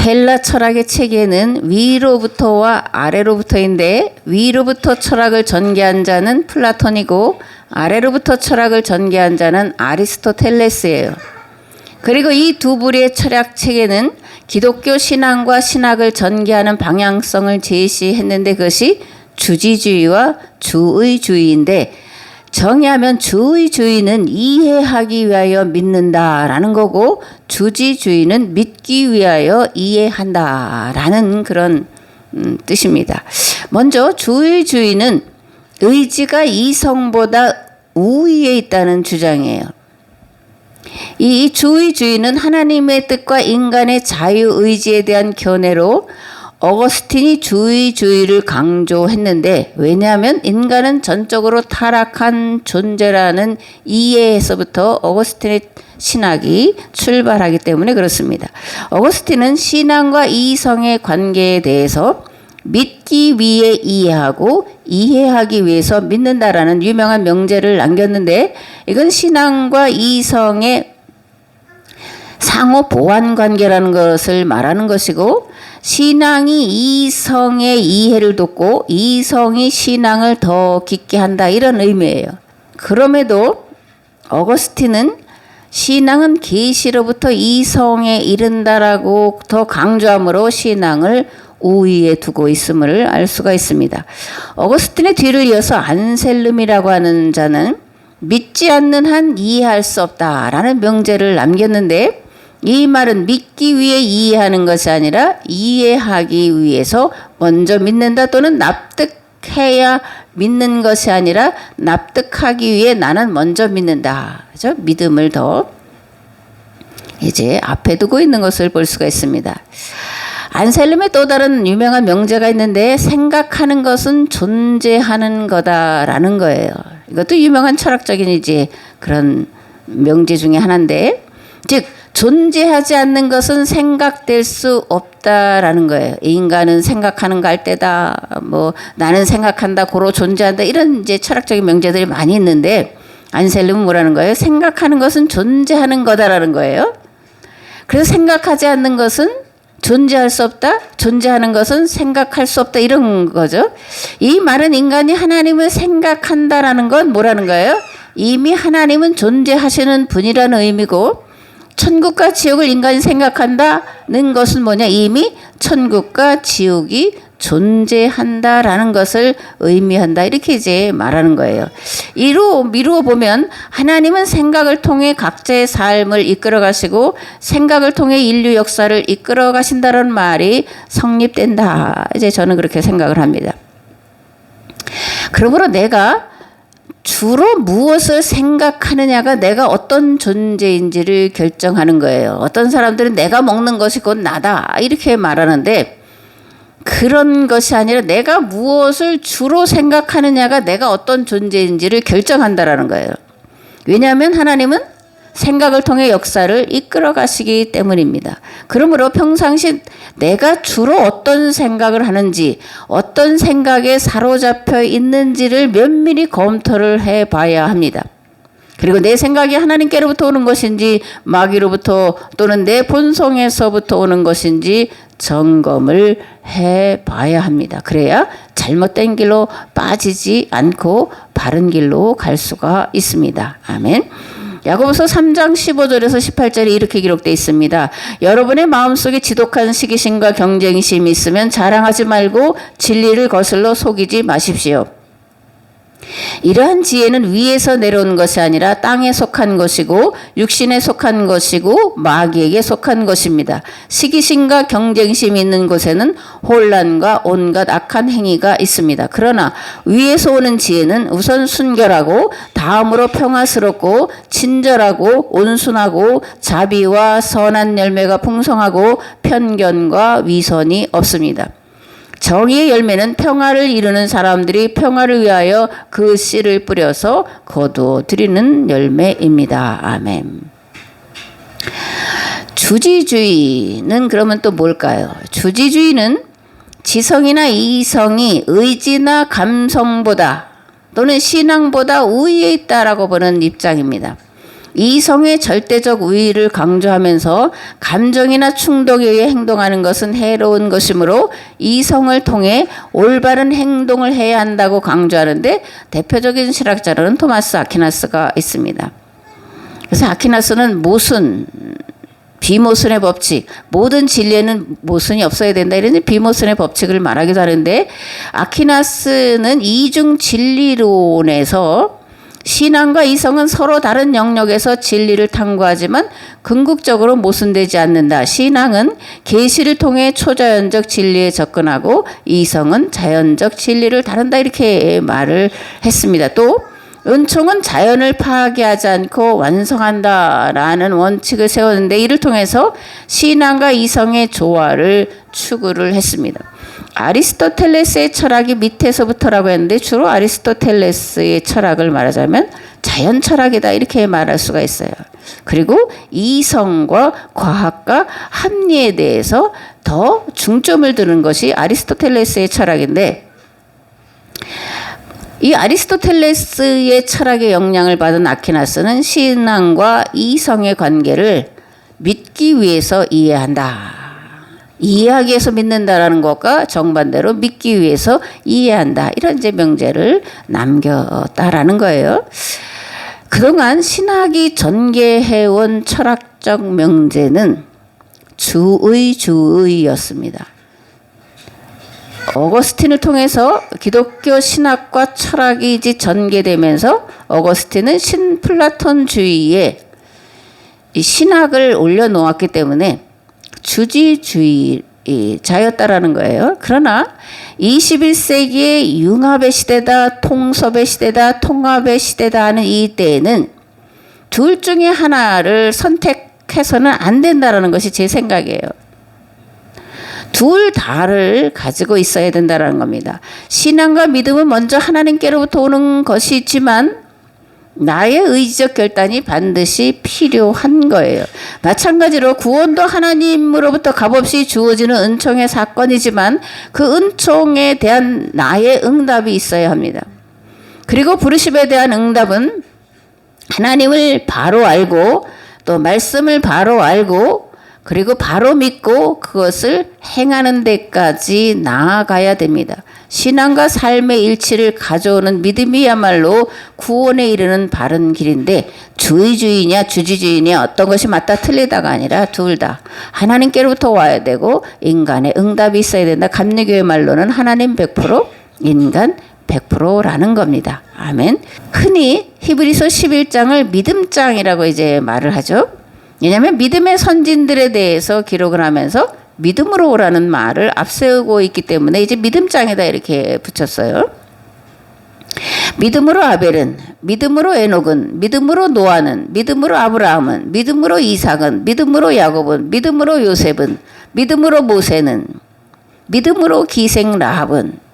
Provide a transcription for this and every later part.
헬라 철학의 체계는 위로부터와 아래로부터인데 위로부터 철학을 전개한 자는 플라톤이고 아래로부터 철학을 전개한 자는 아리스토텔레스예요. 그리고 이 두 부류의 철학 체계는 기독교 신앙과 신학을 전개하는 방향성을 제시했는데 그것이 주지주의와 주의주의인데 정의하면 주의주의는 이해하기 위하여 믿는다라는 거고 주지주의는 믿기 위하여 이해한다라는 그런 뜻입니다. 먼저 주의주의는 의지가 이성보다 우위에 있다는 주장이에요. 이 주의주의는 하나님의 뜻과 인간의 자유의지에 대한 견해로 어거스틴이 주의주의를 강조했는데 왜냐하면 인간은 전적으로 타락한 존재라는 이해에서부터 어거스틴의 신학이 출발하기 때문에 그렇습니다. 어거스틴은 신앙과 이성의 관계에 대해서 믿기 위해 이해하고 이해하기 위해서 믿는다라는 유명한 명제를 남겼는데 이건 신앙과 이성의 상호 보완 관계라는 것을 말하는 것이고 신앙이 이성의 이해를 돕고 이성이 신앙을 더 깊게 한다 이런 의미예요. 그럼에도 어거스틴은 신앙은 계시로부터 이성에 이른다라고 더 강조함으로 신앙을 우위에 두고 있음을 알 수가 있습니다. 어거스틴의 뒤를 이어서 안셀름이라고 하는 자는 믿지 않는 한 이해할 수 없다라는 명제를 남겼는데 이 말은 믿기 위해 이해하는 것이 아니라 이해하기 위해서 먼저 믿는다 또는 납득해야 믿는 것이 아니라 납득하기 위해 나는 먼저 믿는다. 그죠? 믿음을 더 이제 앞에 두고 있는 것을 볼 수가 있습니다. 안셀름의 또 다른 유명한 명제가 있는데 생각하는 것은 존재하는 거다라는 거예요. 이것도 유명한 철학적인 이제 그런 명제 중에 하나인데 즉 존재하지 않는 것은 생각될 수 없다라는 거예요. 인간은 생각하는 갈대다. 뭐 나는 생각한다. 고로 존재한다. 이런 이제 철학적인 명제들이 많이 있는데 안셀름은 뭐라는 거예요? 생각하는 것은 존재하는 거다라는 거예요. 그래서 생각하지 않는 것은 존재할 수 없다. 존재하는 것은 생각할 수 없다. 이런 거죠. 이 말은 인간이 하나님을 생각한다라는 건 뭐라는 거예요? 이미 하나님은 존재하시는 분이라는 의미고 천국과 지옥을 인간이 생각한다는 것은 뭐냐? 이미 천국과 지옥이 존재한다라는 것을 의미한다. 이렇게 이제 말하는 거예요. 미루어 보면 하나님은 생각을 통해 각자의 삶을 이끌어 가시고 생각을 통해 인류 역사를 이끌어 가신다는 말이 성립된다. 이제 저는 그렇게 생각을 합니다. 그러므로 내가 주로 무엇을 생각하느냐가 내가 어떤 존재인지를 결정하는 거예요. 어떤 사람들은 내가 먹는 것이 곧 나다 이렇게 말하는데 그런 것이 아니라 내가 무엇을 주로 생각하느냐가 내가 어떤 존재인지를 결정한다라는 거예요. 왜냐하면 하나님은 생각을 통해 역사를 이끌어 가시기 때문입니다. 그러므로 평상시 내가 주로 어떤 생각을 하는지 어떤 생각에 사로잡혀 있는지를 면밀히 검토를 해봐야 합니다. 그리고 내 생각이 하나님께로부터 오는 것인지 마귀로부터 또는 내 본성에서부터 오는 것인지 점검을 해봐야 합니다. 그래야 잘못된 길로 빠지지 않고 바른 길로 갈 수가 있습니다. 아멘. 야고보서 3장 15절에서 18절에 이렇게 기록되어 있습니다. 여러분의 마음속에 지독한 시기심과 경쟁심이 있으면 자랑하지 말고 진리를 거슬러 속이지 마십시오. 이러한 지혜는 위에서 내려온 것이 아니라 땅에 속한 것이고 육신에 속한 것이고 마귀에게 속한 것입니다. 시기심과 경쟁심이 있는 곳에는 혼란과 온갖 악한 행위가 있습니다. 그러나 위에서 오는 지혜는 우선 순결하고 다음으로 평화스럽고 친절하고 온순하고 자비와 선한 열매가 풍성하고 편견과 위선이 없습니다. 정의의 열매는 평화를 이루는 사람들이 평화를 위하여 그 씨를 뿌려서 거두어들이는 열매입니다. 아멘. 주지주의는 그러면 또 뭘까요? 주지주의는 지성이나 이성이 의지나 감성보다 또는 신앙보다 우위에 있다라고 보는 입장입니다. 이성의 절대적 우위를 강조하면서 감정이나 충동에 의해 행동하는 것은 해로운 것이므로 이성을 통해 올바른 행동을 해야 한다고 강조하는데 대표적인 신학자로는 토마스 아퀴나스가 있습니다. 그래서 아퀴나스는 모순, 비모순의 법칙, 모든 진리에는 모순이 없어야 된다 이런 비모순의 법칙을 말하기도 하는데, 아퀴나스는 이중 진리론에서 신앙과 이성은 서로 다른 영역에서 진리를 탐구하지만 궁극적으로 모순되지 않는다. 신앙은 계시를 통해 초자연적 진리에 접근하고 이성은 자연적 진리를 다룬다, 이렇게 말을 했습니다. 또 은총은 자연을 파괴하지 않고 완성한다라는 원칙을 세웠는데, 이를 통해서 신앙과 이성의 조화를 추구를 했습니다. 아리스토텔레스의 철학이 밑에서부터라고 했는데, 주로 아리스토텔레스의 철학을 말하자면 자연 철학이다, 이렇게 말할 수가 있어요. 그리고 이성과 과학과 합리에 대해서 더 중점을 두는 것이 아리스토텔레스의 철학인데, 이 아리스토텔레스의 철학의 영향을 받은 아퀴나스는 신앙과 이성의 관계를 믿기 위해서 이해한다. 이해하기 위해서 믿는다라는 것과 정반대로 믿기 위해서 이해한다. 이런 이제 명제를 남겼다라는 거예요. 그동안 신학이 전개해온 철학적 명제는 주의였습니다. 어거스틴을 통해서 기독교 신학과 철학이 이제 전개되면서 어거스틴은 신플라톤주의에 신학을 올려놓았기 때문에 주지주의자였다라는 거예요. 그러나 21세기의 융합의 시대다, 통섭의 시대다, 통합의 시대다 하는 이 때에는 둘 중에 하나를 선택해서는 안 된다는 것이 제 생각이에요. 둘 다를 가지고 있어야 된다는 겁니다. 신앙과 믿음은 먼저 하나님께로부터 오는 것이 있지만 나의 의지적 결단이 반드시 필요한 거예요. 마찬가지로 구원도 하나님으로부터 값없이 주어지는 은총의 사건이지만 그 은총에 대한 나의 응답이 있어야 합니다. 그리고 부르심에 대한 응답은 하나님을 바로 알고 또 말씀을 바로 알고 그리고 바로 믿고 그것을 행하는 데까지 나아가야 됩니다. 신앙과 삶의 일치를 가져오는 믿음이야말로 구원에 이르는 바른 길인데, 주의주의냐 주지주의냐 어떤 것이 맞다 틀리다가 아니라 둘 다 하나님께로부터 와야 되고 인간의 응답이 있어야 된다. 감리교의 말로는 하나님 100%, 인간 100%라는 겁니다. 아멘. 흔히 히브리서 11장을 믿음장이라고 이제 말을 하죠. 왜냐하면 믿음의 선진들에 대해서 기록을 하면서 믿음으로 오라는 말을 앞세우고 있기 때문에 이제 믿음장에다 이렇게 붙였어요. 믿음으로 아벨은, 믿음으로 에녹은, 믿음으로 노아는, 믿음으로 아브라함은, 믿음으로 이삭은, 믿음으로 야곱은, 믿음으로 요셉은, 믿음으로 모세는, 믿음으로 기생 라합은,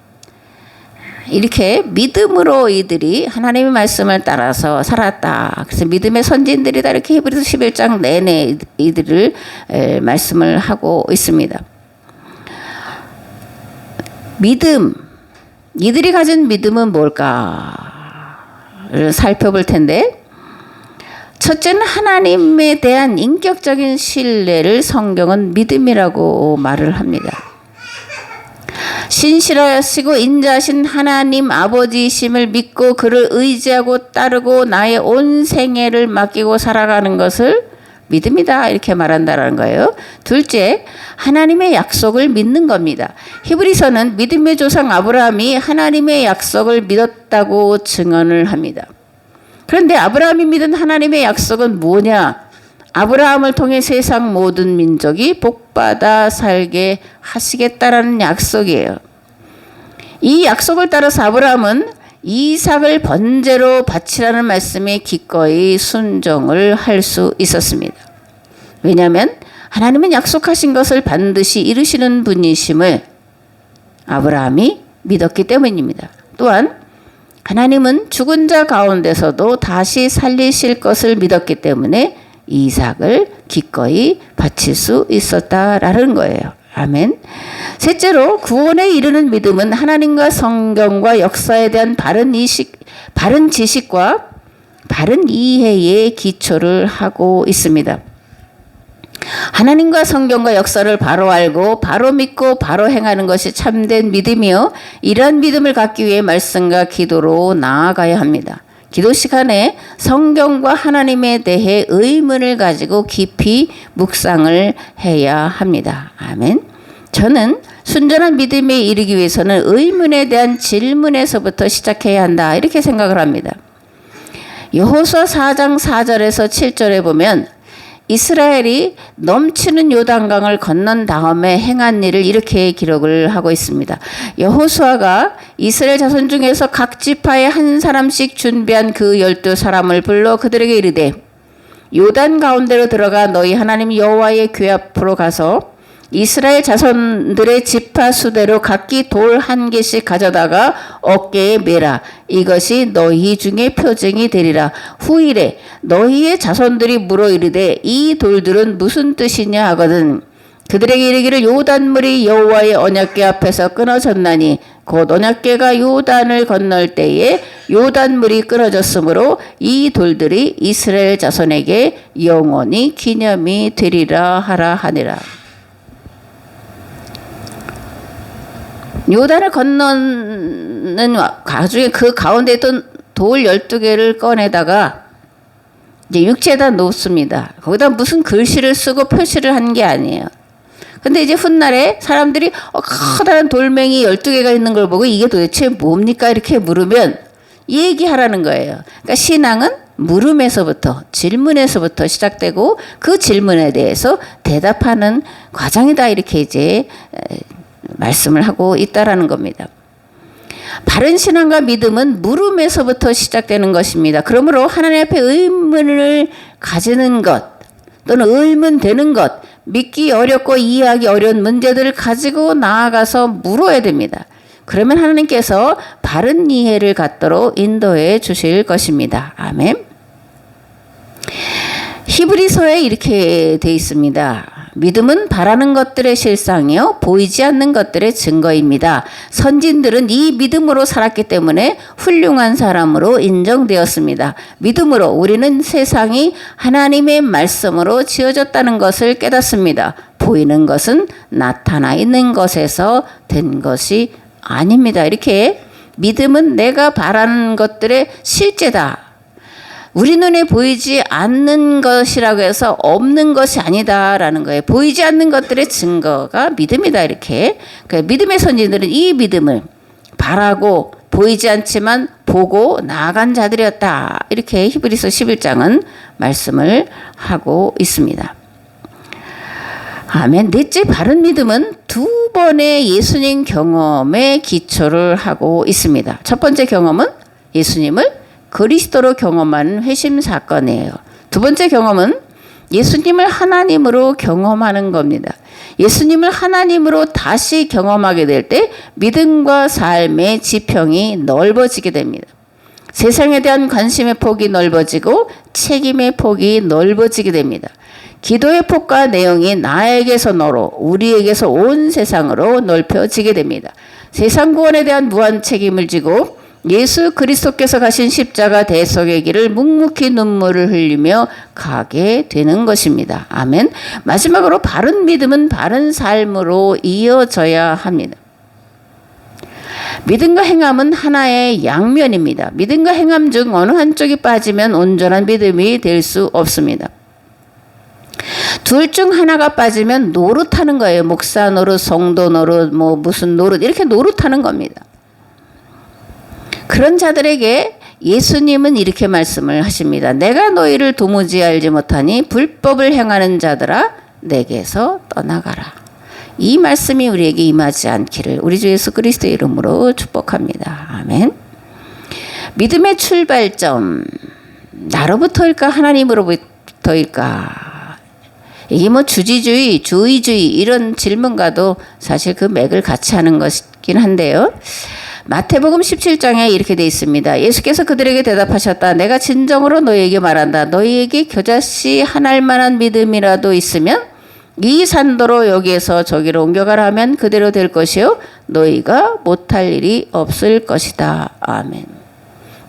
이렇게 믿음으로 이들이 하나님의 말씀을 따라서 살았다. 그래서 믿음의 선진들이다. 이렇게 히브리서 11장 내내 이들을 말씀을 하고 있습니다. 믿음, 이들이 가진 믿음은 뭘까를 살펴볼 텐데, 첫째는 하나님에 대한 인격적인 신뢰를 성경은 믿음이라고 말을 합니다. 신실하시고 인자하신 하나님 아버지이심을 믿고 그를 의지하고 따르고 나의 온 생애를 맡기고 살아가는 것을 믿음이다, 이렇게 말한다는 거예요. 둘째, 하나님의 약속을 믿는 겁니다. 히브리서는 믿음의 조상 아브라함이 하나님의 약속을 믿었다고 증언을 합니다. 그런데 아브라함이 믿은 하나님의 약속은 뭐냐? 아브라함을 통해 세상 모든 민족이 복받아 살게 하시겠다라는 약속이에요. 이 약속을 따라서 아브라함은 이삭을 번제로 바치라는 말씀에 기꺼이 순종을 할 수 있었습니다. 왜냐하면 하나님은 약속하신 것을 반드시 이루시는 분이심을 아브라함이 믿었기 때문입니다. 또한 하나님은 죽은 자 가운데서도 다시 살리실 것을 믿었기 때문에 이삭을 기꺼이 바칠 수 있었다라는 거예요. 아멘. 셋째로, 구원에 이르는 믿음은 하나님과 성경과 역사에 대한 바른 지식과 바른 이해의 기초를 하고 있습니다. 하나님과 성경과 역사를 바로 알고 바로 믿고 바로 행하는 것이 참된 믿음이요. 이러한 믿음을 갖기 위해 말씀과 기도로 나아가야 합니다. 기도 시간에 성경과 하나님에 대해 의문을 가지고 깊이 묵상을 해야 합니다. 아멘. 저는 순전한 믿음에 이르기 위해서는 의문에 대한 질문에서부터 시작해야 한다, 이렇게 생각을 합니다. 여호수아 4장 4절에서 7절에 보면 이스라엘이 넘치는 요단강을 건넌 다음에 행한 일을 이렇게 기록을 하고 있습니다. 여호수아가 이스라엘 자손 중에서 각 지파에 한 사람씩 준비한 그 12사람을 불러 그들에게 이르되 요단 가운데로 들어가 너희 하나님 여호와의 궤 앞으로 가서 이스라엘 자손들의 지파 수대로 각기 돌 한 개씩 가져다가 어깨에 매라. 이것이 너희 중에 표징이 되리라. 후일에 너희의 자손들이 물어 이르되 이 돌들은 무슨 뜻이냐 하거든 그들에게 이르기를 요단물이 여호와의 언약궤 앞에서 끊어졌나니 곧 언약궤가 요단을 건널 때에 요단물이 끊어졌으므로 이 돌들이 이스라엘 자손에게 영원히 기념이 되리라 하라 하니라. 요단을 건너는 가중에 그 가운데 있던 돌 12개를 꺼내다가 이제 육지에다 놓습니다. 거기다 무슨 글씨를 쓰고 표시를 한 게 아니에요. 근데 이제 훗날에 사람들이 커다란 돌멩이 12개가 있는 걸 보고 이게 도대체 뭡니까? 이렇게 물으면 얘기하라는 거예요. 그러니까 신앙은 물음에서부터, 질문에서부터 시작되고 그 질문에 대해서 대답하는 과정이다, 이렇게 이제 말씀을 하고 있다라는 겁니다. 바른 신앙과 믿음은 물음에서부터 시작되는 것입니다. 그러므로 하나님 앞에 의문을 가지는 것 또는 의문되는 것, 믿기 어렵고 이해하기 어려운 문제들을 가지고 나아가서 물어야 됩니다. 그러면 하나님께서 바른 이해를 갖도록 인도해 주실 것입니다. 아멘. 히브리서에 이렇게 돼 있습니다. 믿음은 바라는 것들의 실상이요 보이지 않는 것들의 증거입니다. 선진들은 이 믿음으로 살았기 때문에 훌륭한 사람으로 인정되었습니다. 믿음으로 우리는 세상이 하나님의 말씀으로 지어졌다는 것을 깨닫습니다. 보이는 것은 나타나 있는 것에서 된 것이 아닙니다. 이렇게 믿음은 내가 바라는 것들의 실제다. 우리 눈에 보이지 않는 것이라고 해서 없는 것이 아니다라는 거예요. 보이지 않는 것들의 증거가 믿음이다, 이렇게. 그러니까 믿음의 선진들은 이 믿음을 바라고 보이지 않지만 보고 나아간 자들이었다, 이렇게 히브리서 11장은 말씀을 하고 있습니다. 아멘. 넷째, 바른 믿음은 두 번의 예수님 경험에 기초를 하고 있습니다. 첫 번째 경험은 예수님을 그리스도로 경험하는 회심 사건이에요. 두 번째 경험은 예수님을 하나님으로 경험하는 겁니다. 예수님을 하나님으로 다시 경험하게 될 때 믿음과 삶의 지평이 넓어지게 됩니다. 세상에 대한 관심의 폭이 넓어지고 책임의 폭이 넓어지게 됩니다. 기도의 폭과 내용이 나에게서 너로, 우리에게서 온 세상으로 넓혀지게 됩니다. 세상 구원에 대한 무한 책임을 지고 예수 그리스도께서 가신 십자가 대속의 길을 묵묵히 눈물을 흘리며 가게 되는 것입니다. 아멘. 마지막으로 바른 믿음은 바른 삶으로 이어져야 합니다. 믿음과 행함은 하나의 양면입니다. 믿음과 행함 중 어느 한쪽이 빠지면 온전한 믿음이 될 수 없습니다. 둘 중 하나가 빠지면 노릇하는 거예요. 목사 노릇, 성도 노릇, 무슨 노릇, 이렇게 노릇하는 겁니다. 그런 자들에게 예수님은 이렇게 말씀을 하십니다. 내가 너희를 도무지 알지 못하니 불법을 행하는 자들아 내게서 떠나가라. 이 말씀이 우리에게 임하지 않기를 우리 주 예수 그리스도의 이름으로 축복합니다. 아멘. 믿음의 출발점, 나로부터일까 하나님으로부터일까? 이게 주지주의, 주의주의 이런 질문과도 사실 그 맥을 같이 하는 것이긴 한데요. 마태복음 17장에 이렇게 되어 있습니다. 예수께서 그들에게 대답하셨다. 내가 진정으로 너희에게 말한다. 너희에게 겨자씨 한 알만한 믿음이라도 있으면 이 산도로 여기에서 저기로 옮겨가라 하면 그대로 될 것이요 너희가 못할 일이 없을 것이다. 아멘.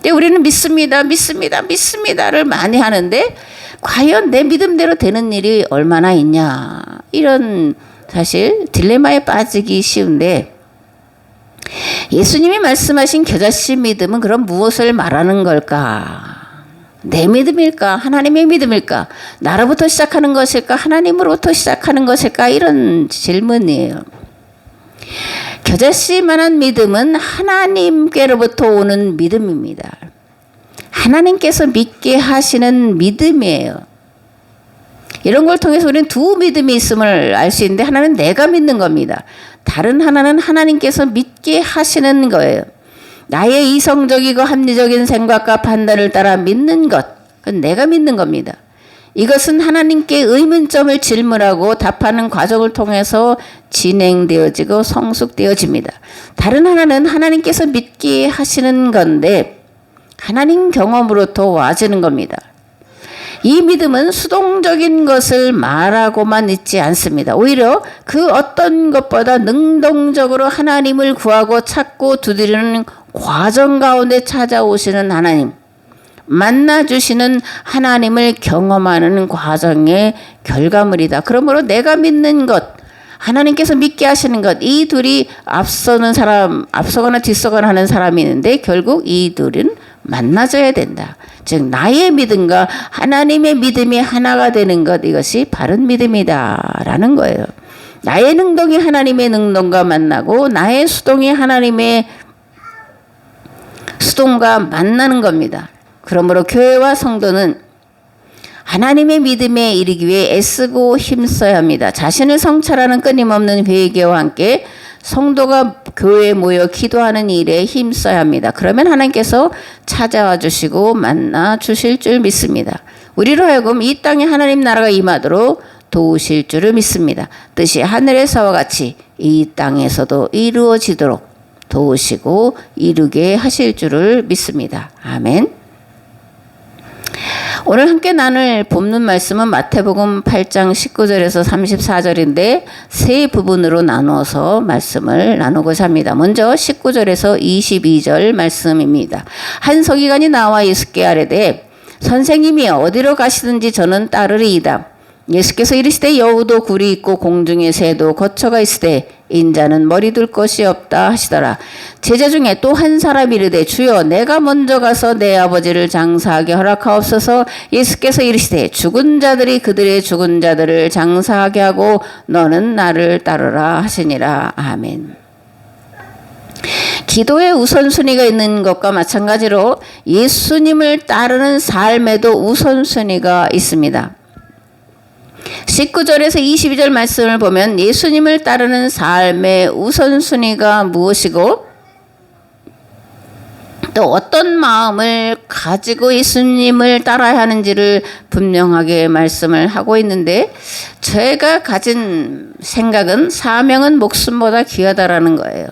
근데 우리는 믿습니다를 많이 하는데 과연 내 믿음대로 되는 일이 얼마나 있냐. 이런 사실 딜레마에 빠지기 쉬운데 예수님이 말씀하신 겨자씨 믿음은 그럼 무엇을 말하는 걸까? 내 믿음일까? 하나님의 믿음일까? 나로부터 시작하는 것일까? 하나님으로부터 시작하는 것일까? 이런 질문이에요. 겨자씨만한 믿음은 하나님께로부터 오는 믿음입니다. 하나님께서 믿게 하시는 믿음이에요. 이런 걸 통해서 우리는 두 믿음이 있음을 알 수 있는데 하나는 내가 믿는 겁니다. 다른 하나는 하나님께서 믿게 하시는 거예요. 나의 이성적이고 합리적인 생각과 판단을 따라 믿는 것, 그건 내가 믿는 겁니다. 이것은 하나님께 의문점을 질문하고 답하는 과정을 통해서 진행되어지고 성숙되어집니다. 다른 하나는 하나님께서 믿게 하시는 건데 하나님 경험으로부터 와지는 겁니다. 이 믿음은 수동적인 것을 말하고만 있지 않습니다. 오히려 그 어떤 것보다 능동적으로 하나님을 구하고 찾고 두드리는 과정 가운데 찾아오시는 하나님, 만나주시는 하나님을 경험하는 과정의 결과물이다. 그러므로 내가 믿는 것, 하나님께서 믿게 하시는 것, 이 둘이 앞서거나 뒤서거나 하는 사람이 있는데 결국 이 둘은 만나져야 된다. 즉 나의 믿음과 하나님의 믿음이 하나가 되는 것, 이것이 바른 믿음이다라는 거예요. 나의 능동이 하나님의 능동과 만나고 나의 수동이 하나님의 수동과 만나는 겁니다. 그러므로 교회와 성도는 하나님의 믿음에 이르기 위해 애쓰고 힘써야 합니다. 자신을 성찰하는 끊임없는 회개와 함께 성도가 교회에 모여 기도하는 일에 힘써야 합니다. 그러면 하나님께서 찾아와 주시고 만나 주실 줄 믿습니다. 우리로 하여금 이 땅에 하나님 나라가 임하도록 도우실 줄을 믿습니다. 뜻이 하늘에서와 같이 이 땅에서도 이루어지도록 도우시고 이루게 하실 줄을 믿습니다. 아멘. 오늘 함께 나눌 본문 말씀은 마태복음 8장 19절에서 34절인데 세 부분으로 나누어서 말씀을 나누고자 합니다. 먼저 19절에서 22절 말씀입니다. 한 서기관이 나와 예수께 아뢰되 선생님이 어디로 가시든지 저는 따르리이다. 예수께서 이르시되 여우도 굴이 있고 공중의 새도 거처가 있으되 인자는 머리 둘 것이 없다 하시더라. 제자 중에 또 한 사람이 이르되 주여 내가 먼저 가서 내 아버지를 장사하게 허락하옵소서. 예수께서 이르시되 죽은 자들이 그들의 죽은 자들을 장사하게 하고 너는 나를 따르라 하시니라. 아멘. 기도의 우선순위가 있는 것과 마찬가지로 예수님을 따르는 삶에도 우선순위가 있습니다. 19절에서 22절 말씀을 보면 예수님을 따르는 삶의 우선순위가 무엇이고 또 어떤 마음을 가지고 예수님을 따라야 하는지를 분명하게 말씀을 하고 있는데 제가 가진 생각은 사명은 목숨보다 귀하다라는 거예요.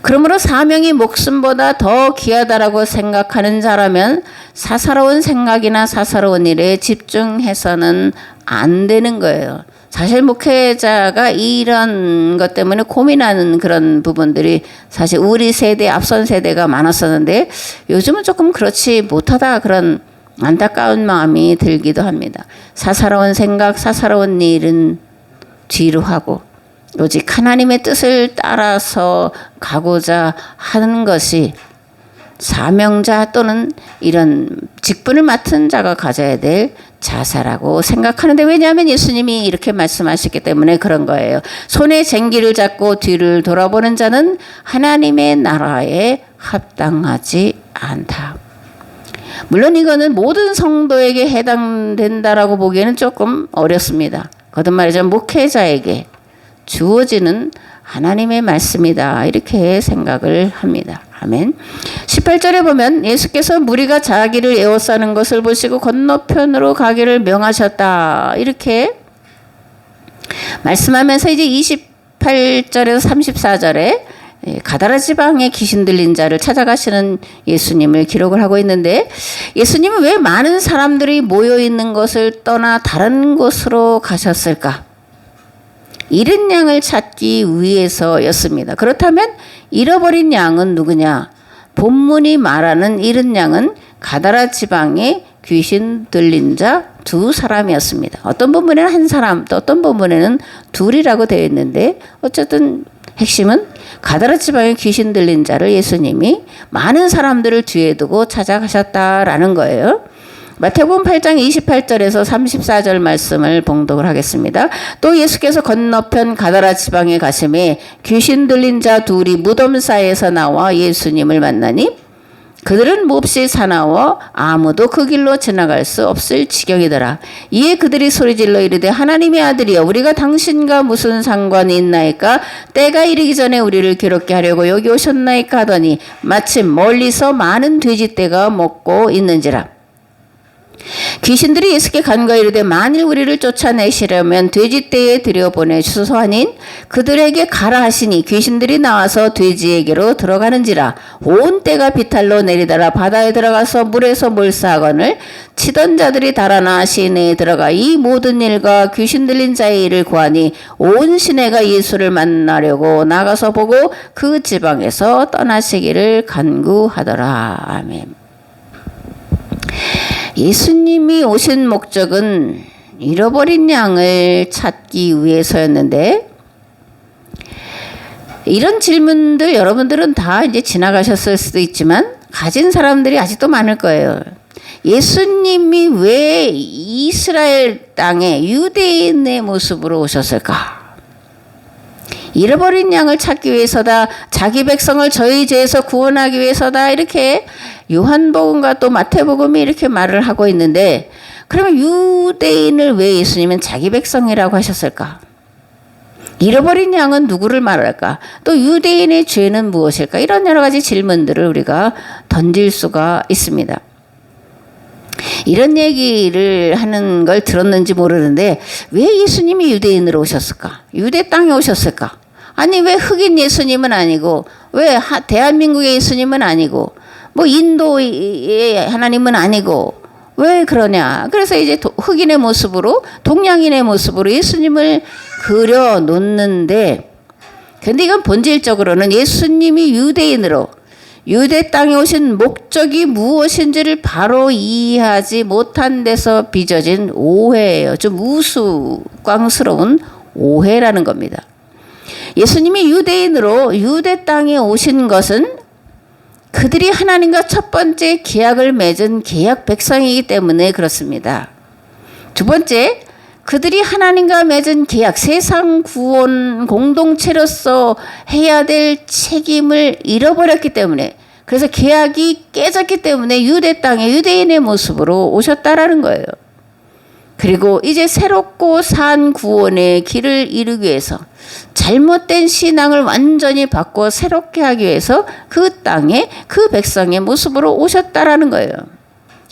그러므로 사명이 목숨보다 더 귀하다라고 생각하는 자라면 사사로운 생각이나 사사로운 일에 집중해서는 안 되는 거예요. 사실 목회자가 이런 것 때문에 고민하는 그런 부분들이 사실 우리 세대, 앞선 세대가 많았었는데 요즘은 조금 그렇지 못하다 그런 안타까운 마음이 들기도 합니다. 사사로운 생각, 사사로운 일은 뒤로 하고 오직 하나님의 뜻을 따라서 가고자 하는 것이 사명자 또는 이런 직분을 맡은 자가 가져야 될 자세라고 생각하는데 왜냐하면 예수님이 이렇게 말씀하셨기 때문에 그런 거예요. 손에 쟁기를 잡고 뒤를 돌아보는 자는 하나님의 나라에 합당하지 않다. 물론 이거는 모든 성도에게 해당된다라고 보기에는 조금 어렵습니다. 거듭말하자면 목회자에게 주어지는 하나님의 말씀이다 이렇게 생각을 합니다. 아멘. 18절에 보면 예수께서 무리가 자기를 에워싸는 것을 보시고 건너편으로 가기를 명하셨다 이렇게 말씀하면서 이제 28절에서 34절에 가다라 지방에 귀신 들린 자를 찾아가시는 예수님을 기록을 하고 있는데 예수님은 왜 많은 사람들이 모여 있는 것을 떠나 다른 곳으로 가셨을까? 잃은 양을 찾기 위해서였습니다. 그렇다면 잃어버린 양은 누구냐? 본문이 말하는 잃은 양은 가다라 지방에 귀신 들린 자 두 사람이었습니다. 어떤 본문에는 한 사람, 또 어떤 본문에는 둘이라고 되어 있는데 어쨌든 핵심은 가다라 지방에 귀신 들린 자를 예수님이 많은 사람들을 뒤에 두고 찾아가셨다라는 거예요. 마태복음 8장 28절에서 34절 말씀을 봉독을 하겠습니다. 또 예수께서 건너편 가다라 지방에 가심에 귀신 들린 자 둘이 무덤 사이에서 나와 예수님을 만나니 그들은 몹시 사나워 아무도 그 길로 지나갈 수 없을 지경이더라. 이에 그들이 소리질러 이르되 하나님의 아들이여 우리가 당신과 무슨 상관이 있나이까? 때가 이르기 전에 우리를 괴롭게 하려고 여기 오셨나이까 하더니 마침 멀리서 많은 돼지떼가 먹고 있는지라. 귀신들이 예수께 간과히 이르되 만일 우리를 쫓아내시려면 돼지떼에 들여보내주소서 하니 그들에게 가라 하시니 귀신들이 나와서 돼지에게로 들어가는지라. 온 떼가 비탈로 내리더라. 바다에 들어가서 물에서 몰사하거늘 치던 자들이 달아나 시내에 들어가 이 모든 일과 귀신 들린 자의 일을 구하니 온 시내가 예수를 만나려고 나가서 보고 그 지방에서 떠나시기를 간구하더라. 아멘. 예수님이 오신 목적은 잃어버린 양을 찾기 위해서였는데 이런 질문들 여러분들은 다 이제 지나가셨을 수도 있지만 가진 사람들이 아직도 많을 거예요. 예수님이 왜 이스라엘 땅에 유대인의 모습으로 오셨을까? 잃어버린 양을 찾기 위해서다. 자기 백성을 저희 죄에서 구원하기 위해서다. 이렇게 요한복음과 또 마태복음이 이렇게 말을 하고 있는데 그러면 유대인을 왜 예수님은 자기 백성이라고 하셨을까? 잃어버린 양은 누구를 말할까? 또 유대인의 죄는 무엇일까? 이런 여러 가지 질문들을 우리가 던질 수가 있습니다. 이런 얘기를 하는 걸 들었는지 모르는데 왜 예수님이 유대인으로 오셨을까? 유대 땅에 오셨을까? 아니 왜 흑인 예수님은 아니고 왜 대한민국의 예수님은 아니고 뭐 인도의 하나님은 아니고 왜 그러냐? 그래서 이제 흑인의 모습으로 동양인의 모습으로 예수님을 그려 놓는데 근데 이건 본질적으로는 예수님이 유대인으로 유대 땅에 오신 목적이 무엇인지를 바로 이해하지 못한 데서 빚어진 오해예요. 좀 우스꽝스러운 오해라는 겁니다. 예수님이 유대인으로 유대 땅에 오신 것은 그들이 하나님과 첫 번째 계약을 맺은 계약 백성이기 때문에 그렇습니다. 두 번째, 그들이 하나님과 맺은 계약, 세상 구원 공동체로서 해야 될 책임을 잃어버렸기 때문에 그래서 계약이 깨졌기 때문에 유대 땅에 유대인의 모습으로 오셨다라는 거예요. 그리고 이제 새롭고 산 구원의 길을 이루기 위해서 잘못된 신앙을 완전히 바꿔 새롭게 하기 위해서 그 땅에 그 백성의 모습으로 오셨다라는 거예요.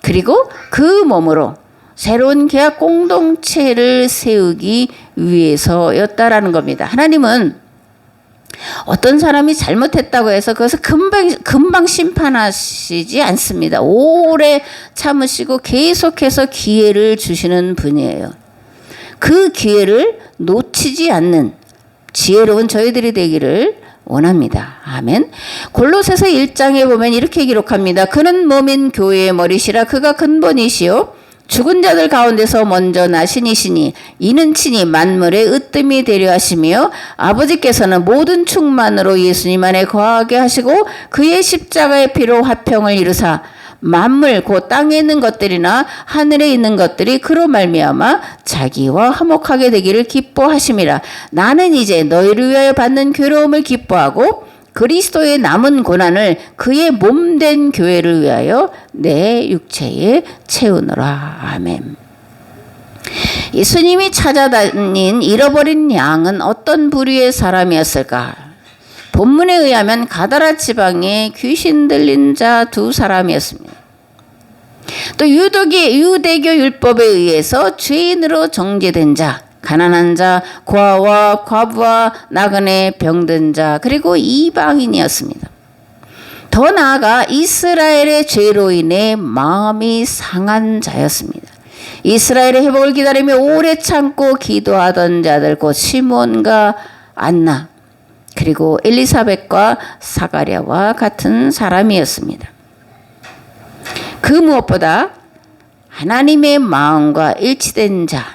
그리고 그 몸으로 새로운 계약 공동체를 세우기 위해서였다라는 겁니다. 하나님은 어떤 사람이 잘못했다고 해서 그것을 금방 심판하시지 않습니다. 오래 참으시고 계속해서 기회를 주시는 분이에요. 그 기회를 놓치지 않는 지혜로운 저희들이 되기를 원합니다. 아멘. 골로새서 1장에 보면 이렇게 기록합니다. 그는 몸인 교회의 머리시라. 그가 근본이시요 죽은 자들 가운데서 먼저 나신 이시니 이는 친히 만물의 으뜸이 되려 하시며 아버지께서는 모든 충만으로 예수님 안에 거하게 하시고 그의 십자가의 피로 화평을 이루사 만물 곧 땅에 있는 것들이나 하늘에 있는 것들이 그로 말미암아 자기와 화목하게 되기를 기뻐하심이라. 나는 이제 너희를 위하여 받는 괴로움을 기뻐하고 그리스도의 남은 고난을 그의 몸된 교회를 위하여 내 육체에 채우노라. 아멘. 예수님이 찾아다닌 잃어버린 양은 어떤 부류의 사람이었을까? 본문에 의하면 가다라 지방에 귀신 들린 자 두 사람이었습니다. 또 유대교 율법에 의해서 죄인으로 정죄된 자, 가난한 자, 고아와 과부와 나그네 병든 자, 그리고 이방인이었습니다. 더 나아가 이스라엘의 죄로 인해 마음이 상한 자였습니다. 이스라엘의 회복을 기다리며 오래 참고 기도하던 자들 곧 시몬과 안나, 그리고 엘리사벳과 사가랴와 같은 사람이었습니다. 그 무엇보다 하나님의 마음과 일치된 자,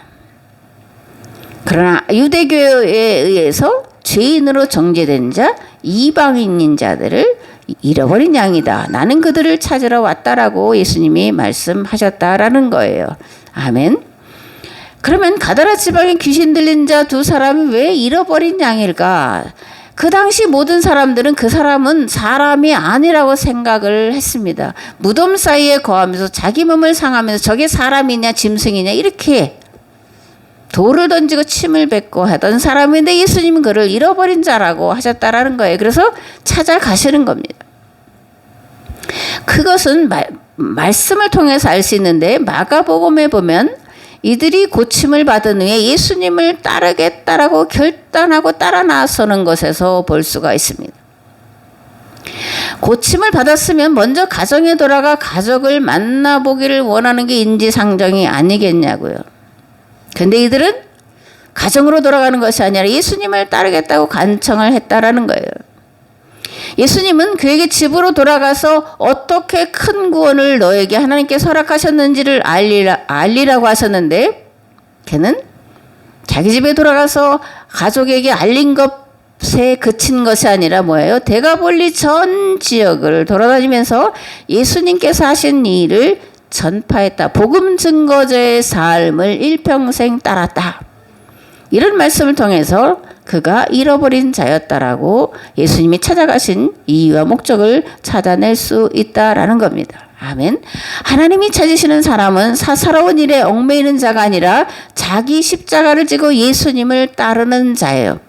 그러나 유대교에 의해서 죄인으로 정죄된 자, 이방인인 자들을 잃어버린 양이다. 나는 그들을 찾으러 왔다라고 예수님이 말씀하셨다라는 거예요. 아멘. 그러면 가다라 지방에 귀신 들린 자 두 사람이 왜 잃어버린 양일까? 그 당시 모든 사람들은 그 사람은 사람이 아니라고 생각을 했습니다. 무덤 사이에 거하면서 자기 몸을 상하면서 저게 사람이냐 짐승이냐 이렇게 돌을 던지고 침을 뱉고 하던 사람인데 예수님은 그를 잃어버린 자라고 하셨다라는 거예요. 그래서 찾아가시는 겁니다. 그것은 말씀을 통해서 알 수 있는데 마가복음에 보면 이들이 고침을 받은 후에 예수님을 따르겠다라고 결단하고 따라 나서는 것에서 볼 수가 있습니다. 고침을 받았으면 먼저 가정에 돌아가 가족을 만나보기를 원하는 게 인지상정이 아니겠냐고요. 근데 이들은 가정으로 돌아가는 것이 아니라 예수님을 따르겠다고 간청을 했다라는 거예요. 예수님은 그에게 집으로 돌아가서 어떻게 큰 구원을 너에게 하나님께서 허락하셨는지를 알리라고 하셨는데 걔는 자기 집에 돌아가서 가족에게 알린 것에 그친 것이 아니라 뭐예요? 데가볼리 전 지역을 돌아다니면서 예수님께서 하신 일을 전파했다. 복음 증거자의 삶을 일평생 따랐다. 이런 말씀을 통해서 그가 잃어버린 자였다라고 예수님이 찾아가신 이유와 목적을 찾아낼 수 있다라는 겁니다. 아멘. 하나님이 찾으시는 사람은 사사로운 일에 얽매이는 자가 아니라 자기 십자가를 지고 예수님을 따르는 자예요.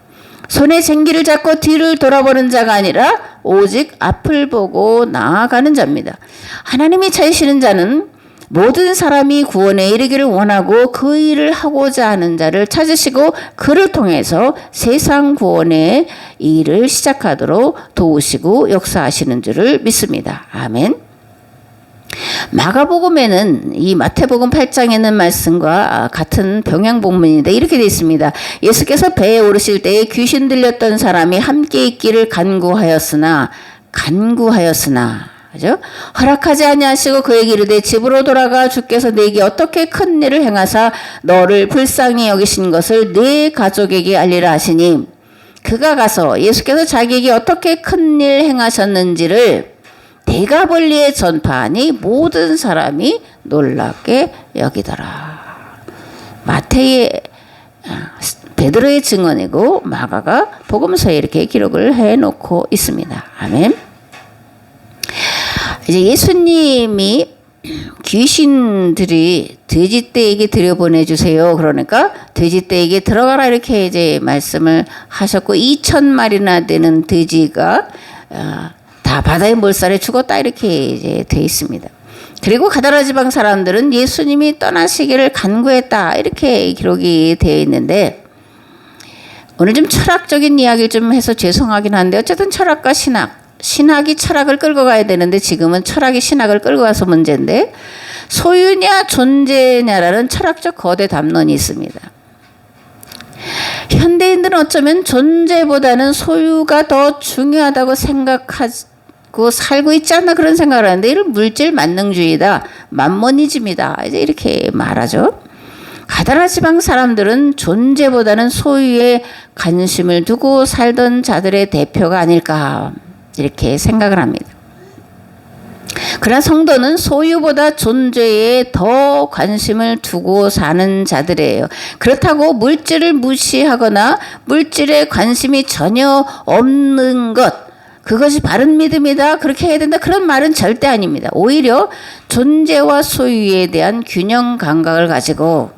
손에 쟁기를 잡고 뒤를 돌아보는 자가 아니라 오직 앞을 보고 나아가는 자입니다. 하나님이 찾으시는 자는 모든 사람이 구원에 이르기를 원하고 그 일을 하고자 하는 자를 찾으시고 그를 통해서 세상 구원의 일을 시작하도록 도우시고 역사하시는 줄을 믿습니다. 아멘. 마가복음에는 이 마태복음 8장에 있는 말씀과 같은 병양복문인데 이렇게 되어 있습니다. 예수께서 배에 오르실 때에 귀신 들렸던 사람이 함께 있기를 간구하였으나 그죠? 허락하지 아니하시고 그에게 이르되 집으로 돌아가 주께서 내게 어떻게 큰 일을 행하사 너를 불쌍히 여기신 것을 네 가족에게 알리라 하시니 그가 가서 예수께서 자기에게 어떻게 큰 일 행하셨는지를 데가볼리에 전파하니 모든 사람이 놀랍게 여기더라. 마태의 베드로의 증언이고 마가가 복음서에 이렇게 기록을 해놓고 있습니다. 아멘. 이제 예수님이 귀신들이 돼지떼에게 들여보내주세요. 그러니까 돼지떼에게 들어가라 이렇게 이제 말씀을 하셨고 2,000마리나 되는 돼지가 다 바다의 몰살에 죽었다 이렇게 이제 돼 있습니다. 그리고 가다라 지방 사람들은 예수님이 떠나시기를 간구했다 이렇게 기록이 되어 있는데 오늘 좀 철학적인 이야기를 좀 해서 죄송하긴 한데 어쨌든 철학과 신학이 철학을 끌고 가야 되는데 지금은 철학이 신학을 끌고 가서 문제인데 소유냐 존재냐라는 철학적 거대 담론이 있습니다. 현대인들은 어쩌면 존재보다는 소유가 더 중요하다고 생각하고 살고 있지 않나 그런 생각을 하는데 이를 물질 만능주의다, 만모니즘이다 이제 이렇게 말하죠. 가다라 지방 사람들은 존재보다는 소유에 관심을 두고 살던 자들의 대표가 아닐까 이렇게 생각을 합니다. 그러나 성도는 소유보다 존재에 더 관심을 두고 사는 자들이에요. 그렇다고 물질을 무시하거나 물질에 관심이 전혀 없는 것, 그것이 바른 믿음이다, 그렇게 해야 된다, 그런 말은 절대 아닙니다. 오히려 존재와 소유에 대한 균형 감각을 가지고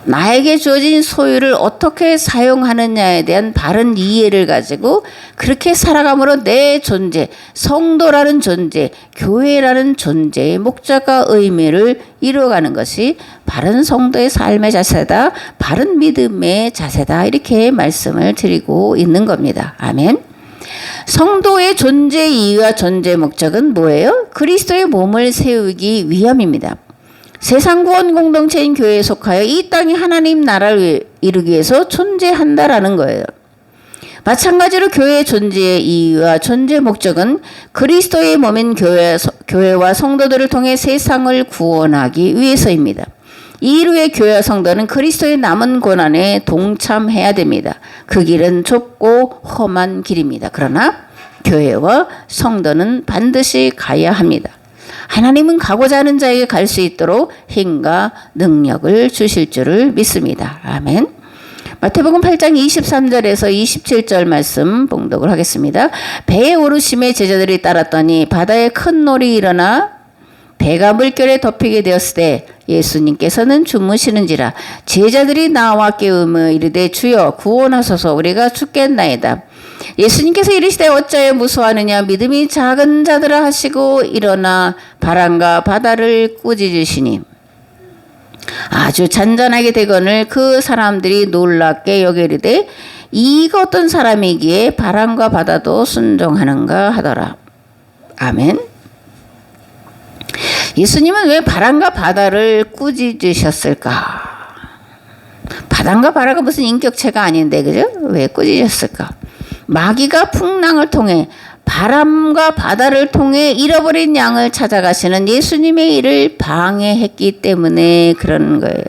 나에게 주어진 소유를 어떻게 사용하느냐에 대한 바른 이해를 가지고 그렇게 살아감으로 내 존재, 성도라는 존재, 교회라는 존재의 목적과 의미를 이루어가는 것이 바른 성도의 삶의 자세다, 바른 믿음의 자세다 이렇게 말씀을 드리고 있는 겁니다. 아멘. 성도의 존재 이유와 존재 목적은 뭐예요? 그리스도의 몸을 세우기 위함입니다. 세상 구원 공동체인 교회에 속하여 이 땅이 하나님 나라를 이루기 위해서 존재한다라는 거예요. 마찬가지로 교회의 존재의 이유와 존재 목적은 그리스도의 몸인 교회와 성도들을 통해 세상을 구원하기 위해서입니다. 이 이후에 교회와 성도는 그리스도의 남은 고난에 동참해야 됩니다. 그 길은 좁고 험한 길입니다. 그러나 교회와 성도는 반드시 가야 합니다. 하나님은 가고자 하는 자에게 갈 수 있도록 힘과 능력을 주실 줄을 믿습니다. 아멘. 마태복음 8장 23절에서 27절 말씀 봉독을 하겠습니다. 배에 오르심에 제자들이 따랐더니 바다에 큰 놀이 일어나 배가 물결에 덮이게 되었을 때 예수님께서는 주무시는지라. 제자들이 나와 깨우며 이르되 주여 구원하소서 우리가 죽겠나이다. 예수님께서 이르시되 어찌하여 무서워하느냐 믿음이 작은 자들아 하시고 일어나 바람과 바다를 꾸짖으시니 아주 잔잔하게 되거늘 그 사람들이 놀랍게 여기리되 이가 어떤 사람이기에 바람과 바다도 순종하는가 하더라. 아멘. 예수님은 왜 바람과 바다를 꾸짖으셨을까? 바람과 바다가 무슨 인격체가 아닌데 그죠? 왜 꾸짖으셨을까? 마귀가 풍랑을 통해 바람과 바다를 통해 잃어버린 양을 찾아가시는 예수님의 일을 방해했기 때문에 그런 거예요.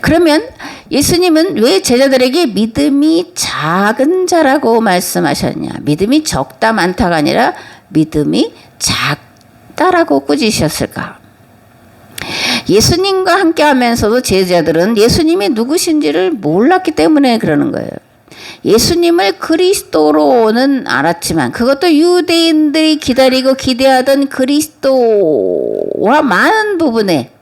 그러면 예수님은 왜 제자들에게 믿음이 작은 자라고 말씀하셨냐? 믿음이 적다 많다가 아니라 믿음이 작다라고 꾸짖으셨을까? 예수님과 함께 하면서도 제자들은 예수님이 누구신지를 몰랐기 때문에 그러는 거예요. 예수님을 그리스도로는 알았지만 그것도 유대인들이 기다리고 기대하던 그리스도와 많은 부분에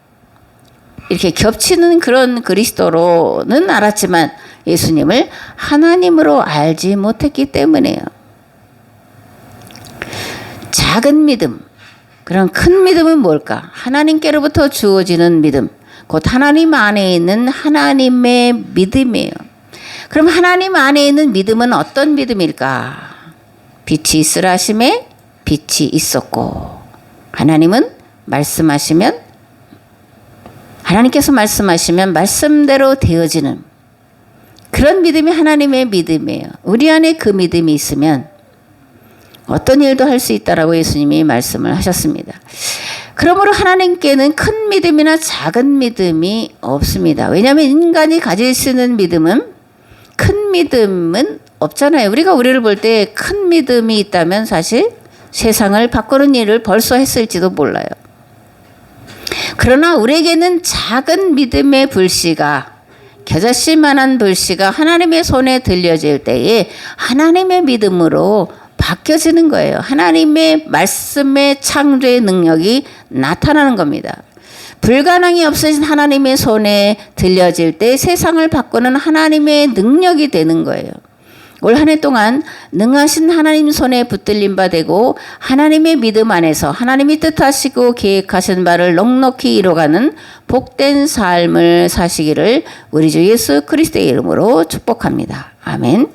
이렇게 겹치는 그런 그리스도로는 알았지만 예수님을 하나님으로 알지 못했기 때문에요. 작은 믿음, 그런 큰 믿음은 뭘까? 하나님께로부터 주어지는 믿음, 곧 하나님 안에 있는 하나님의 믿음이에요. 그럼 하나님 안에 있는 믿음은 어떤 믿음일까? 빛이 있으라 하심에 빛이 있었고, 하나님은 말씀하시면, 하나님께서 말씀하시면 말씀대로 되어지는 그런 믿음이 하나님의 믿음이에요. 우리 안에 그 믿음이 있으면 어떤 일도 할 수 있다라고 예수님이 말씀을 하셨습니다. 그러므로 하나님께는 큰 믿음이나 작은 믿음이 없습니다. 왜냐하면 인간이 가질 수 있는 믿음은 큰 믿음은 없잖아요. 우리가 우리를 볼 때 큰 믿음이 있다면 사실 세상을 바꾸는 일을 벌써 했을지도 몰라요. 그러나 우리에게는 작은 믿음의 불씨가, 겨자씨만한 불씨가 하나님의 손에 들려질 때에 하나님의 믿음으로 바뀌어지는 거예요. 하나님의 말씀의 창조의 능력이 나타나는 겁니다. 불가능이 없으신 하나님의 손에 들려질 때 세상을 바꾸는 하나님의 능력이 되는 거예요. 올 한 해 동안 능하신 하나님 손에 붙들린 바 되고 하나님의 믿음 안에서 하나님이 뜻하시고 계획하신 바를 넉넉히 이뤄가는 복된 삶을 사시기를 우리 주 예수 그리스도의 이름으로 축복합니다. 아멘.